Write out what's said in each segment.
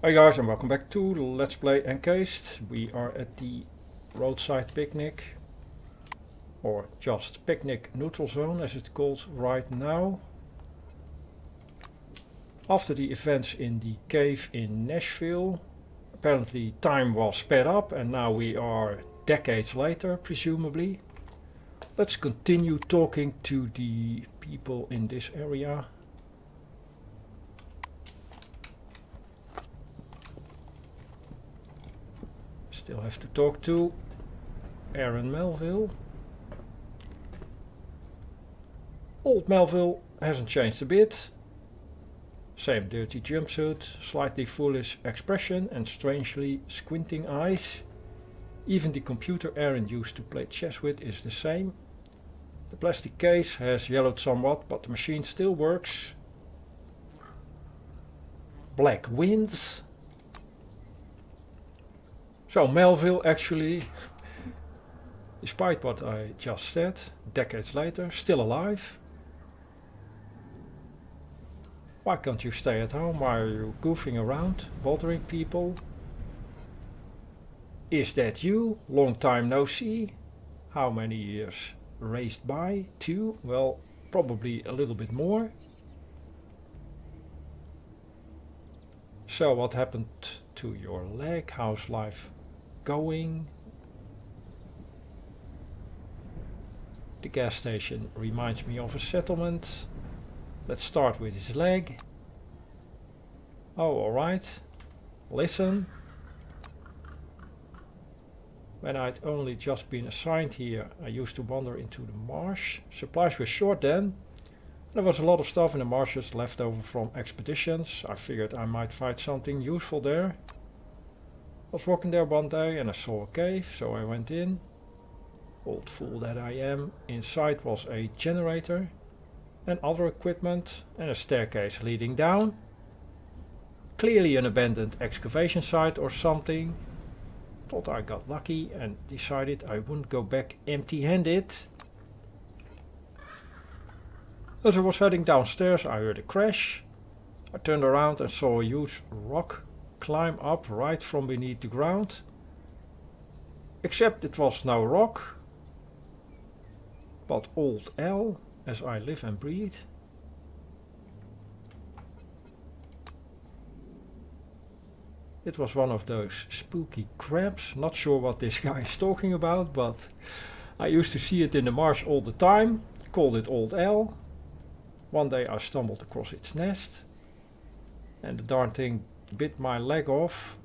Hi guys and welcome back to Let's Play Encased. We are at the roadside picnic, or just picnic neutral zone as it's called right now. After the events in the cave in Nashville, apparently time was sped up and now we are decades later, presumably. Let's continue talking to the people in this area. Still have to talk to Aaron Melville. Old Melville hasn't changed a bit. Same dirty jumpsuit, slightly foolish expression and strangely squinting eyes. Even the computer Aaron used to play chess with is the same. The plastic case has yellowed somewhat, but the machine still works. Black winds. So Melville actually, despite what I just said, decades later, still alive. Why can't you stay at home? Why are you goofing around, bothering people? Is that you? Long time no see. How many years raced by? 2? Well, probably a little bit more. So what happened to your leg? How's life going? The gas station reminds me of a settlement. Let's start with his leg. Oh, alright. Listen. When I'd only just been assigned here, I used to wander into the marsh. Supplies were short then. There was a lot of stuff in the marshes left over from expeditions. I figured I might find something useful there. I was walking there one day and I saw a cave, so I went in. Old fool that I am. Inside was a generator and other equipment and a staircase leading down. Clearly an abandoned excavation site or something. Thought I got lucky and decided I wouldn't go back empty-handed. As I was heading downstairs, I heard a crash. I turned around and saw a huge rock climb up right from beneath the ground. Except it was no rock, but old L, as I live and breathe. It was one of those spooky crabs. Not sure what this guy is talking about, but I used to see it in the marsh all the time. Called it Old L. One day I stumbled across its nest and the darn thing bit my leg off.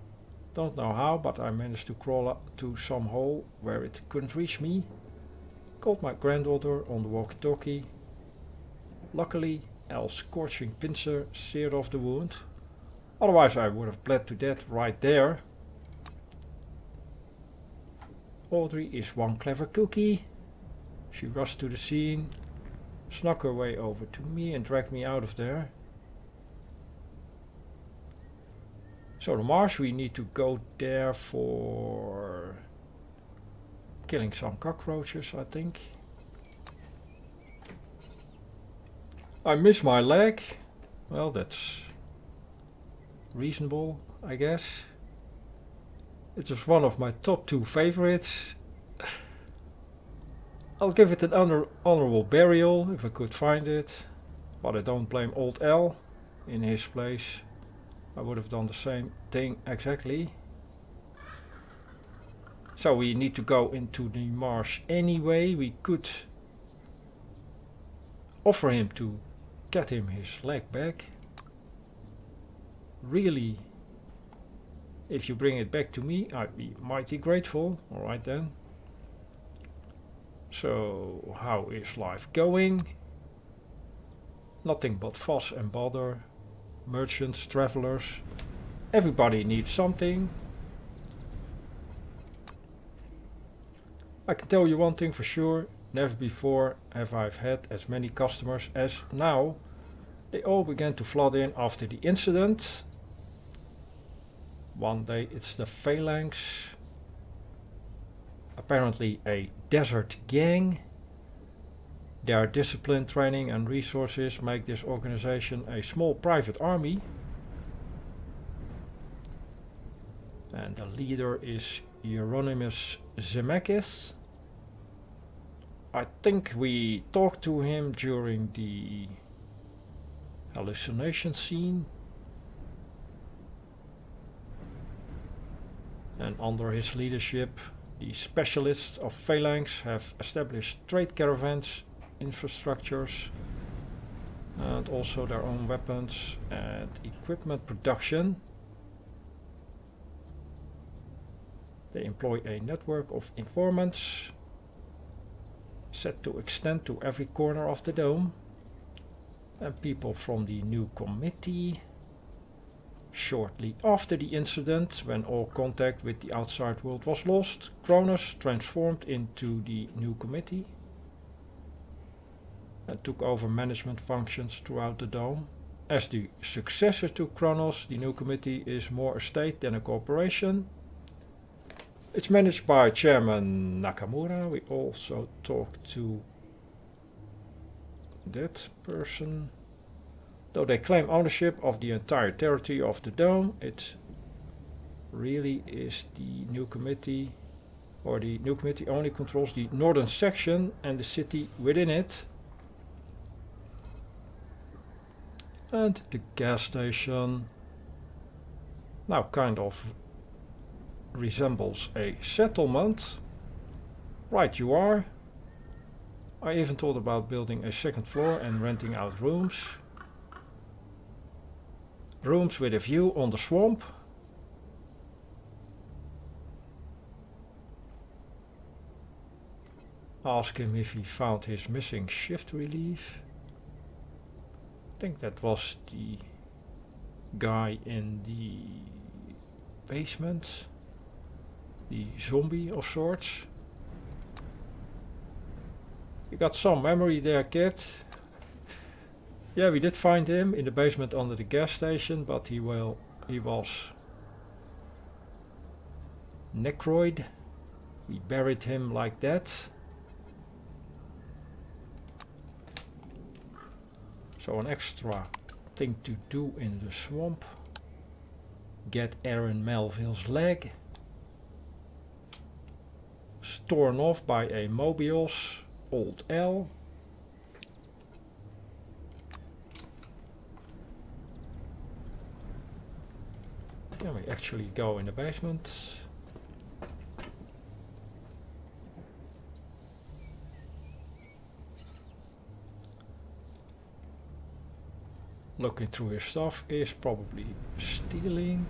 Don't know how, but I managed to crawl up to some hole where it couldn't reach me. Called my granddaughter on the walkie-talkie. Luckily, L's scorching pincer seared off the wound. Otherwise I would have bled to death right there. Audrey is one clever cookie. She rushed to the scene, snuck her way over to me and dragged me out of there. So the marsh, we need to go there for killing some cockroaches, I think. I miss my leg. Well, that's reasonable, I guess. It was one of my top 2 favorites. I'll give it an honorable burial if I could find it, but I don't blame old L. In his place I would have done the same thing exactly. So we need to go into the marsh anyway. We could offer him to get him his leg back. Really, if you bring it back to me, I'd be mighty grateful. Alright then. So, how is life going? Nothing but fuss and bother. Merchants, travelers. Everybody needs something. I can tell you one thing for sure. Never before have I had as many customers as now. They all began to flood in after the incident. One day it's the Phalanx. Apparently a desert gang. Their discipline, training and resources make this organization a small private army. And the leader is Euronymous Zemeckis. I think we talked to him during the hallucination scene. And under his leadership, the specialists of Phalanx have established trade caravans, infrastructures, and also their own weapons and equipment production. They employ a network of informants set to extend to every corner of the dome. And people from the new committee. Shortly after the incident, when all contact with the outside world was lost, Kronos transformed into the new committee and took over management functions throughout the dome. As the successor to Kronos, the new committee is more a state than a corporation. It's managed by Chairman Nakamura. We also talked to that person. Though they claim ownership of the entire territory of the dome, it really is the new committee, or the new committee only controls the northern section and the city within it. And the gas station now kind of resembles a settlement. Right you are. I even thought about building a second floor and renting out rooms. Rooms with a view on the swamp. Ask him if he found his missing shift relief. I think that was the guy in the basement. The zombie of sorts. You got some memory there, kid. Yeah, we did find him in the basement under the gas station, but he was necroid. We buried him like that. So an extra thing to do in the swamp. Get Aaron Melville's leg. Torn off by a Mobius, Old L. Can we actually go in the basement? Looking through his stuff is probably stealing.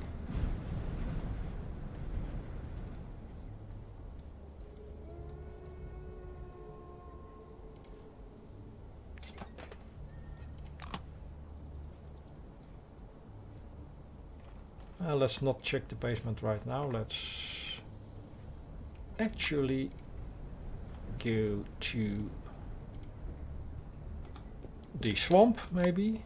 Let's not check the basement right now. Let's actually go to the swamp, maybe.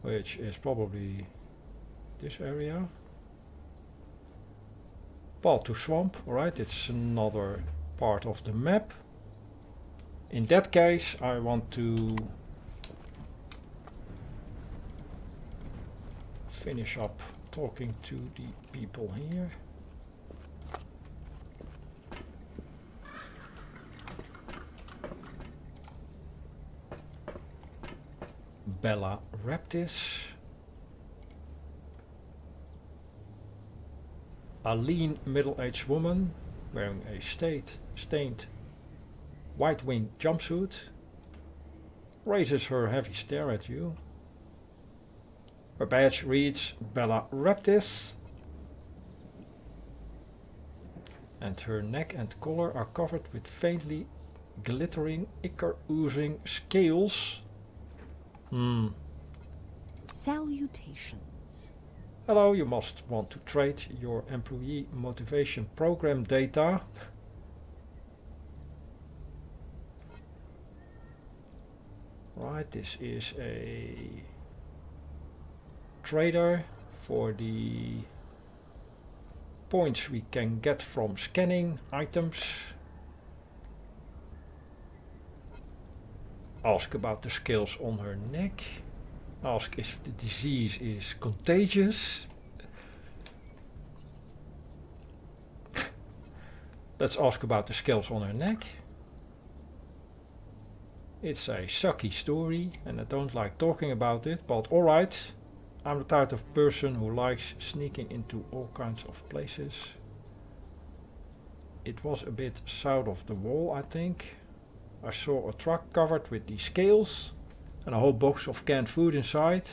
Which is probably this area. Path to swamp, alright, it's another part of the map. In that case, I want to finish up talking to the people here. Bella Raptis. A lean middle-aged woman wearing a stained white wing jumpsuit raises her heavy stare at you. Her badge reads Bella Raptis, and her neck and collar are covered with faintly glittering, ichor-oozing scales. Salutations. Hello, you must want to trade your employee motivation program data. Right, this is a trader for the points we can get from scanning items. Ask about the scales on her neck. Ask if the disease is contagious. Let's ask about the scales on her neck. It's a sucky story and I don't like talking about it, but alright. I'm the type of person who likes sneaking into all kinds of places. It was a bit south of the wall, I think. I saw a truck covered with these scales and a whole box of canned food inside.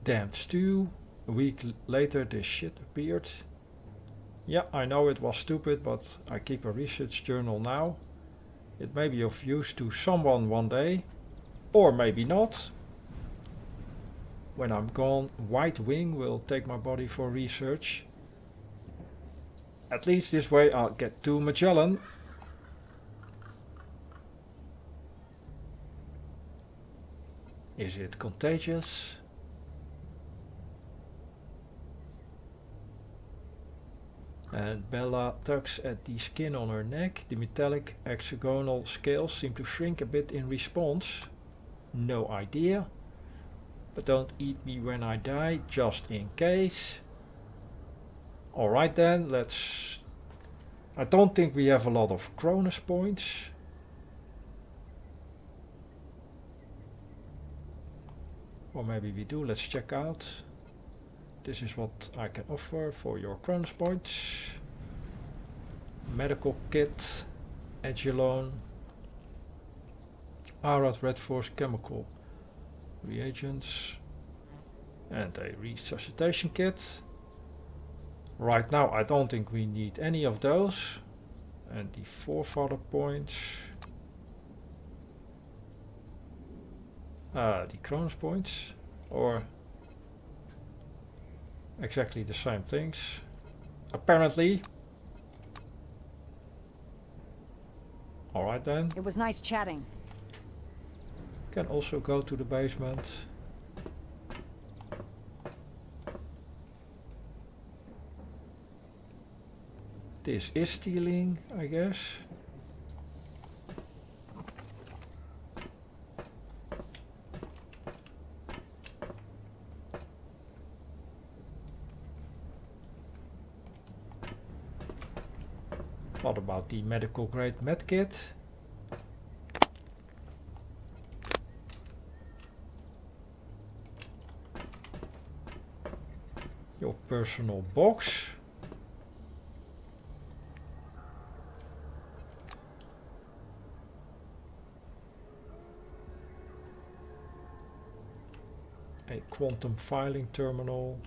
Damned stew. A week later this shit appeared. Yeah, I know it was stupid, but I keep a research journal now. It may be of use to someone one day, or maybe not. When I'm gone, White Wing will take my body for research. At least this way I'll get to Magellan. Is it contagious? And Bella tugs at the skin on her neck. The metallic hexagonal scales seem to shrink a bit in response. No idea. But don't eat me when I die, just in case. Alright then, let's... I don't think we have a lot of Cronus points. Or maybe we do, let's check out. This is what I can offer for your Cronus points. Medical kit, Agilone, Arad Red Force chemical reagents, and a resuscitation kit. Right now I don't think we need any of those. And the forefather points. The Cronus points, or exactly the same things, apparently. Alright then. It was nice chatting. Can also go to the basement. This is stealing, I guess. What about the medical grade medkit? Your personal box. A quantum filing terminal.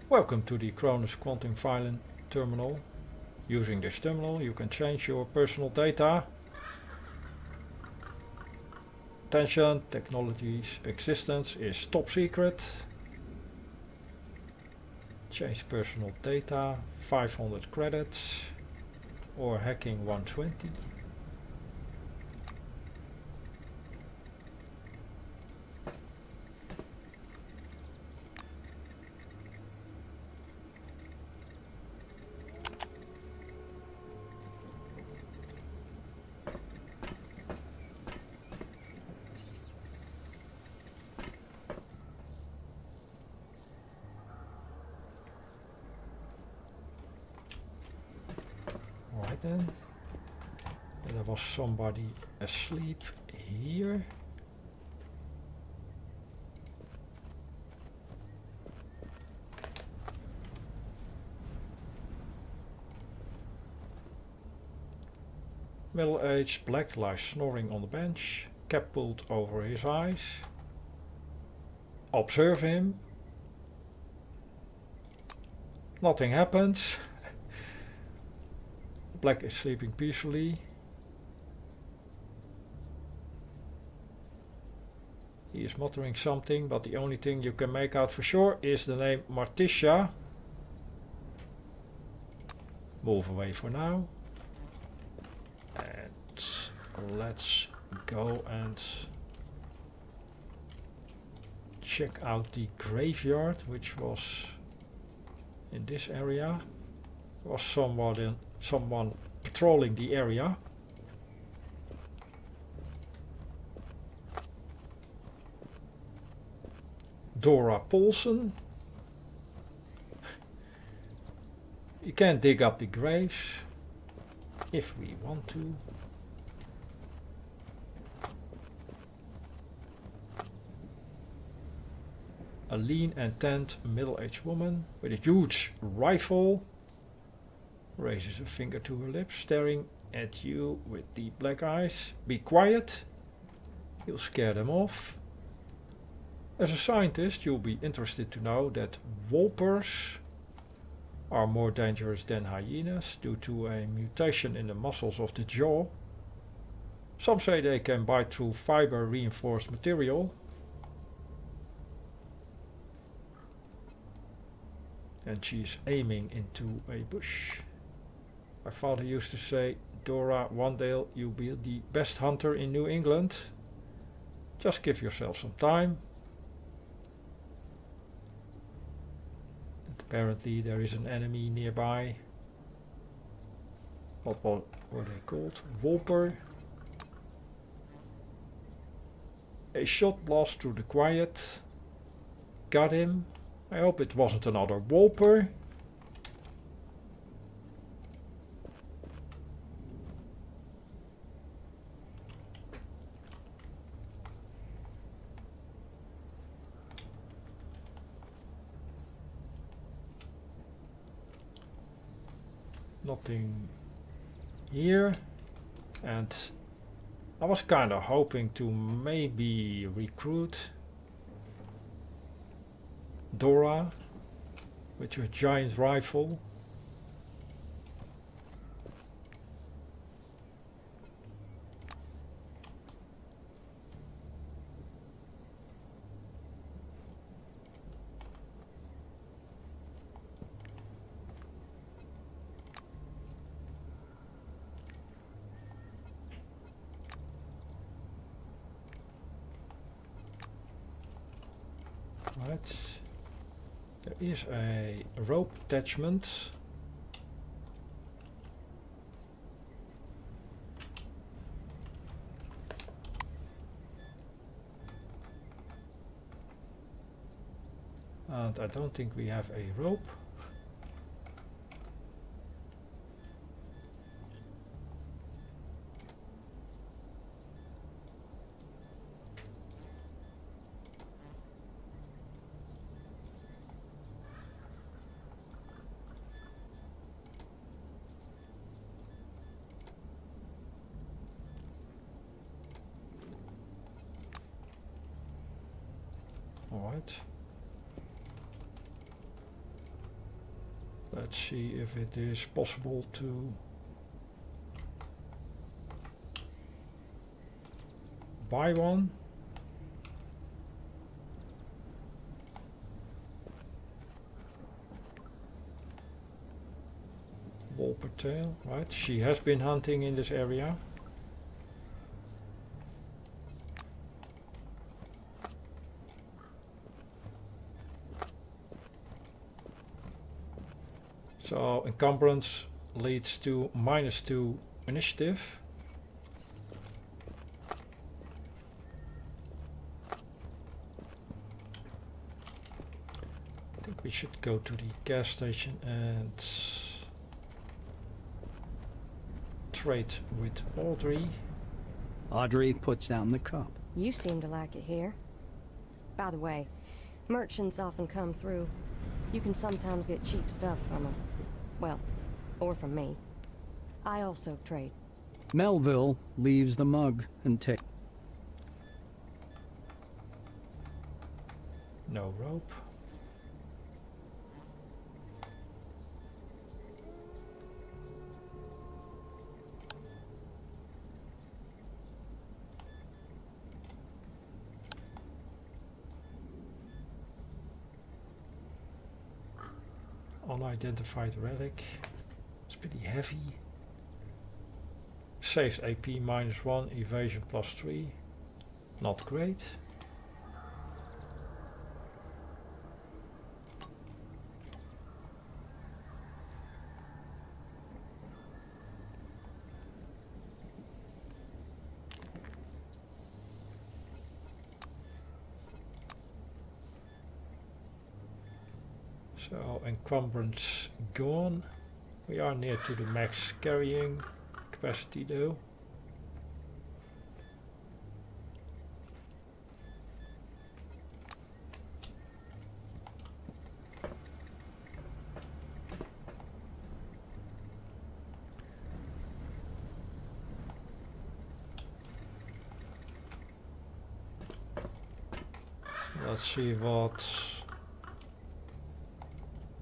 Welcome to the Cronus Quantum Filing Terminal. Using this terminal you can change your personal data. Attention, technology's existence is top secret. Change personal data, 500 credits, or hacking 120. Then there was somebody asleep here. Middle-aged black lies snoring on the bench, cap pulled over his eyes. Observe him. Nothing happens. Black is sleeping peacefully. He is muttering something, but the only thing you can make out for sure is the name Marticia. Move away for now. And let's go and check out the graveyard, which was in this area. There was someone patrolling the area. Dora Paulson. You can dig up the graves if we want to. A lean and tanned middle-aged woman with a huge rifle raises a finger to her lips, staring at you with deep black eyes. Be quiet. You'll scare them off. As a scientist, you'll be interested to know that wolpers are more dangerous than hyenas due to a mutation in the muscles of the jaw. Some say they can bite through fiber-reinforced material. And she's aiming into a bush. My father used to say, Dora, one day you'll be the best hunter in New England. Just give yourself some time. And apparently there is an enemy nearby. What were they called? Wolper. A shot blasts through the quiet. Got him. I hope it wasn't another wolper. Nothing here. And I was kind of hoping to maybe recruit Dora with your giant rifle. Right. There is a rope attachment. And I don't think we have a rope. Alright. Let's see if it is possible to buy one. Wolper tail, right? She has been hunting in this area. So encumbrance leads to -2 initiative. I think we should go to the gas station and trade with Audrey. Audrey puts down the cup. You seem to like it here. By the way, merchants often come through. You can sometimes get cheap stuff from them. Well, or from me. I also trade. Melville leaves the mug and takes. No rope. Unidentified relic. It's pretty heavy. saves AP -1, evasion +3. Not great. So encumbrance gone. We are near to the max carrying capacity though. Let's see what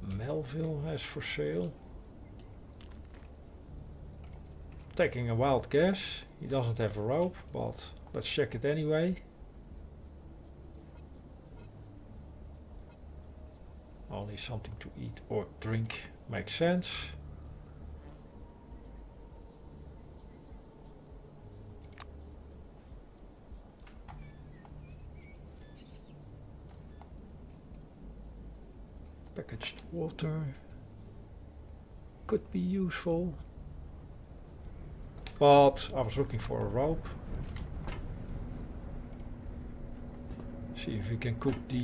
Melville has for sale. Taking a wild guess, he doesn't have a rope, but let's check it anyway. Only something to eat or drink makes sense. Packaged water could be useful, but I was looking for a rope. See if we can cook the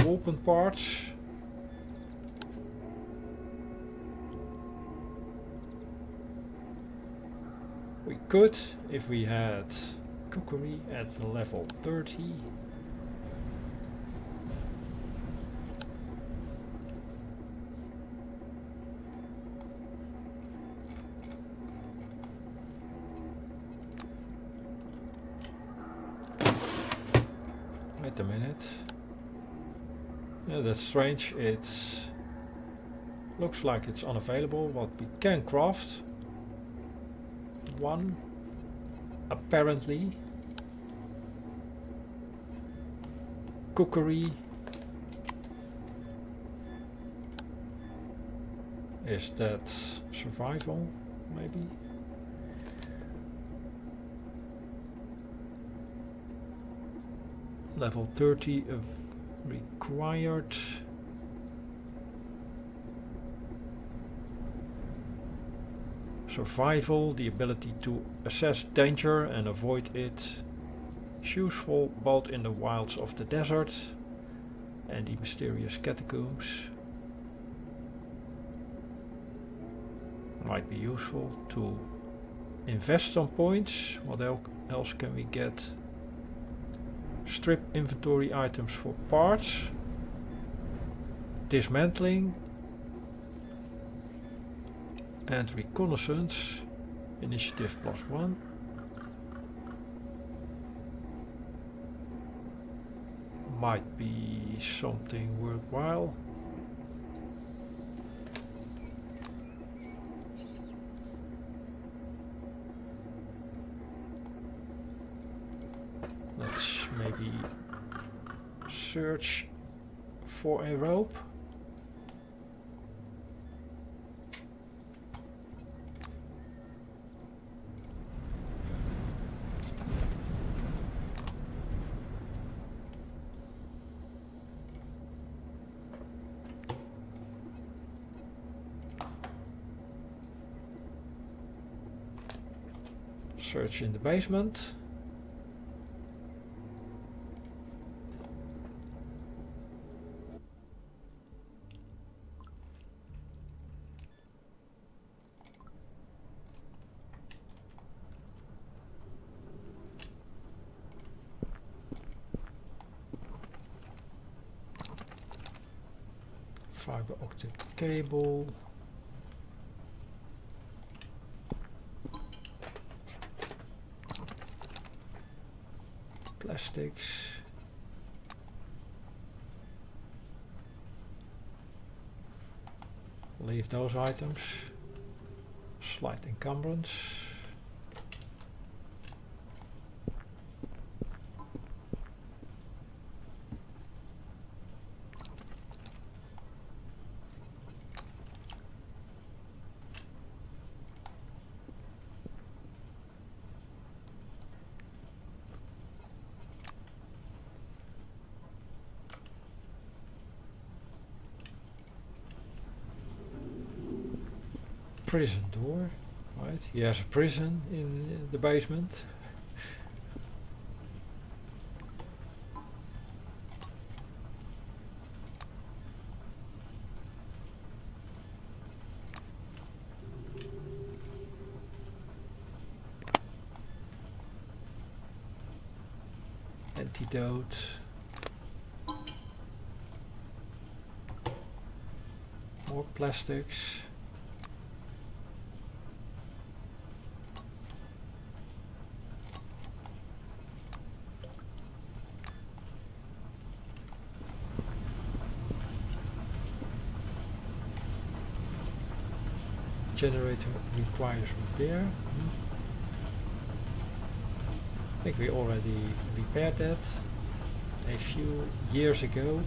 wolpen parts. We could if we had cookery at level 30. Wait a minute. Yeah, that's strange. It looks like it's unavailable, but we can craft one, apparently. Cookery is that survival, maybe? Level 30 of required. Survival, the ability to assess danger and avoid it. Is useful both in the wilds of the desert and the mysterious catacombs. Might be useful to invest some points. What else can we get? Strip inventory items for parts. Dismantling. And reconnaissance. Initiative +1. Might be something worthwhile. Let's maybe search for a rope. Search in the basement. Fiber optic cable. Plastics. Leave those items. Slight encumbrance. prison door, right? He has a prison in the basement. Antidote. More plastics. Generator requires repair. I think we already repaired that a few years ago.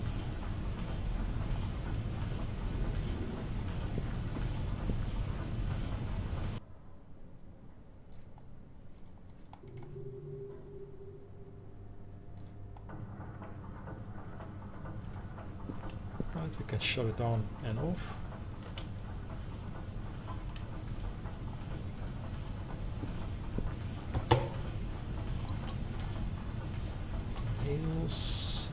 Right, we can shut it on and off. Nails.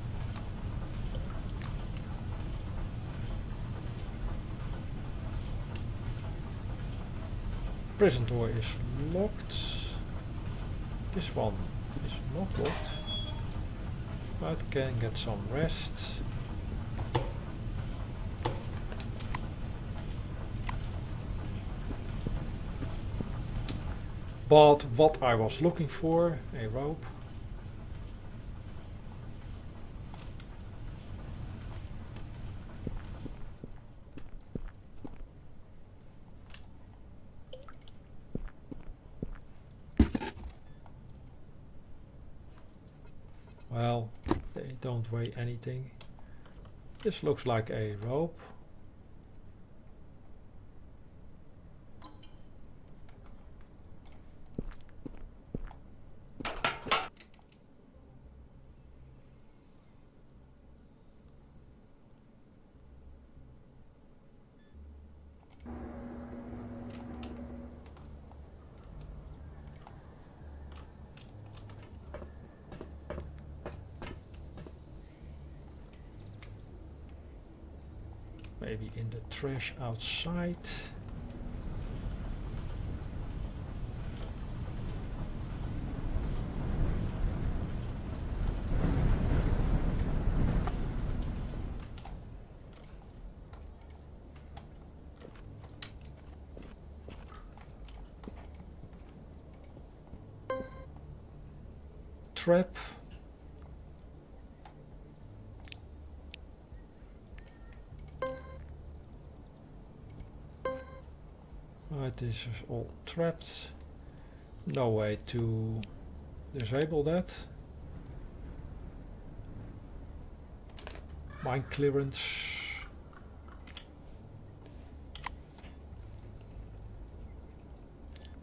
Prison door is locked. This one is not locked. But can get some rest. But what I was looking for, a rope. Well, they don't weigh anything. This looks like a rope. Maybe in the trash outside. Trap. Right, this is all trapped. No way to disable that. Mine clearance.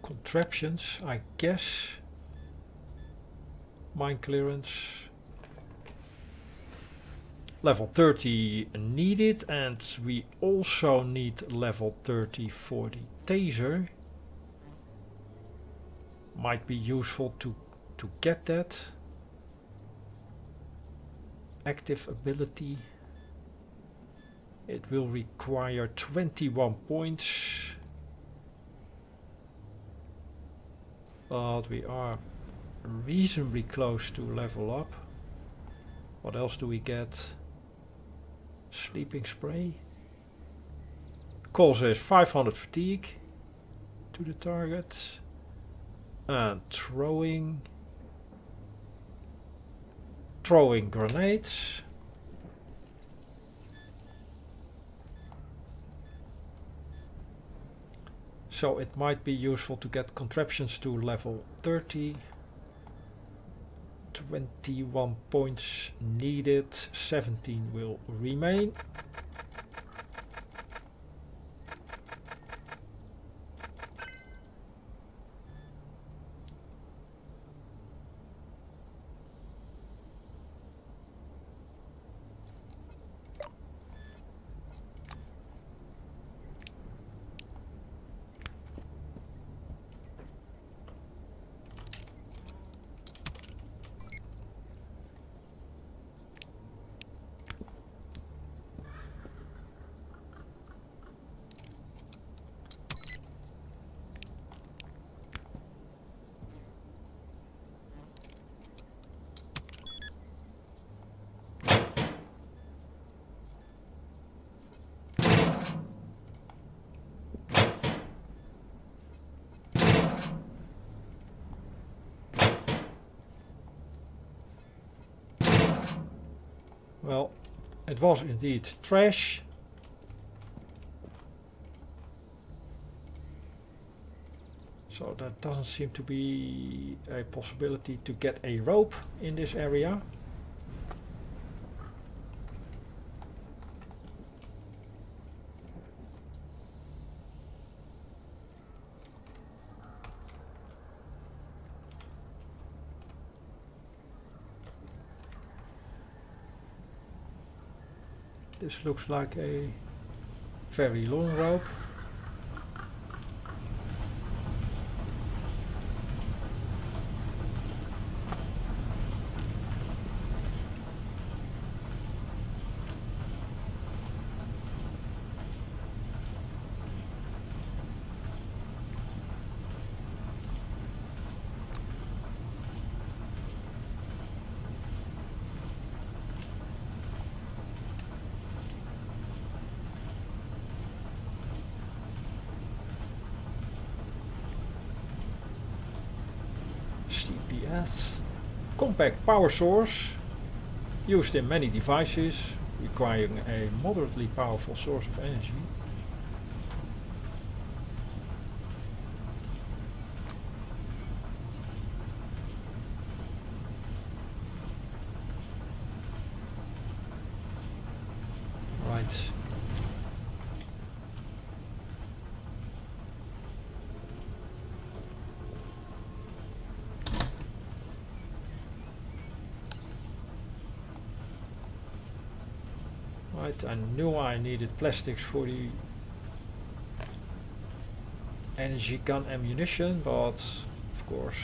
Contraptions, I guess. Mine clearance. Level 30 needed, and we also need level 30 for the taser. Might be useful to get that. Active ability. It will require 21 points. But we are reasonably close to level up. What else do we get? Sleeping spray. Causes 500 fatigue to the target. And throwing grenades. So it might be useful to get contraptions to level 30. 21 points needed, 17 will remain. Well, it was indeed trash. So that doesn't seem to be a possibility to get a rope in this area. This looks like a very long rope. CPS. Compact power source used in many devices requiring a moderately powerful source of energy. Right. Right, I knew I needed plastics for the energy gun ammunition, but of course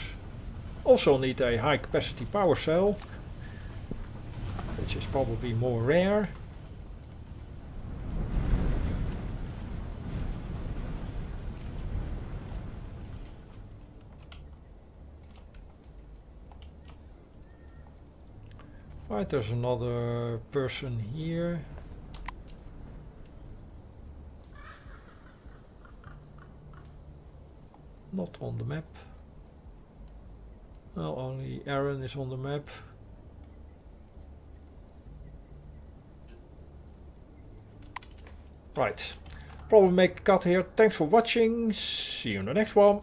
also need a high capacity power cell, which is probably more rare. Right, there's another person here. Not on the map. Well, only Aaron is on the map. Right. Probably make a cut here. Thanks for watching. See you in the next one.